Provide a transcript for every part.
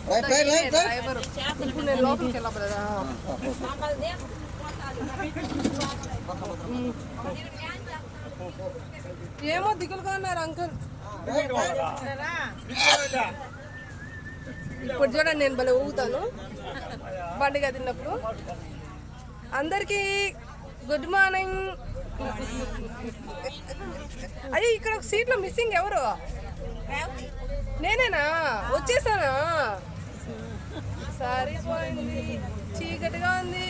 Driver ఇప్పుడు నేను లోపలికి వెళ్ళా ఏమో దిగులుగా ఉన్నారు అంకుల్. ఇప్పుడు చూడండి నేను భలే ఊగుతాను బండిగా తిన్నప్పుడు. అందరికీ గుడ్ మార్నింగ్. అయ్యో ఇక్కడ ఒక సీట్లో మిస్సింగ్ ఎవరు? నేనేనా? వచ్చేసానా? సరిపోయింది, చీకటిగా ఉంది.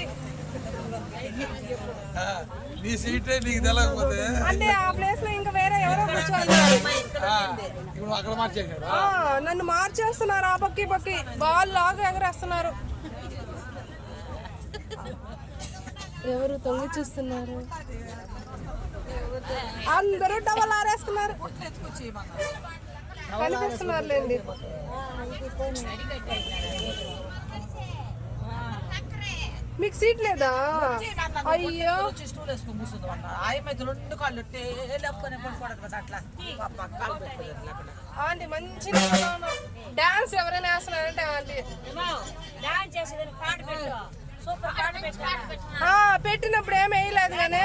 అంటే ఆ ప్లేస్ లో ఇంకా వేరే ఎవరో కూర్చోన్నారు. నన్ను మార్చేస్తున్నారు ఆ పక్కి పక్కి, బాల్ లాగా ఎగరేస్తున్నారు. ఎవరు తొంగి చూస్తున్నారు? అందరూ డబల్ ఆరేస్తున్నారు. కనిపిస్తున్నారులేండి. మీకు సీట్ లేదా? అయ్యో ఆంటీ మంచి డాన్స్ ఎవరైనా వేస్తున్నారంటే ఆంటీ పెట్టినప్పుడు ఏమి వేయలేదు కానీ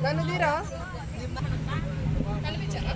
నన్ను తీరా కనిపించారా?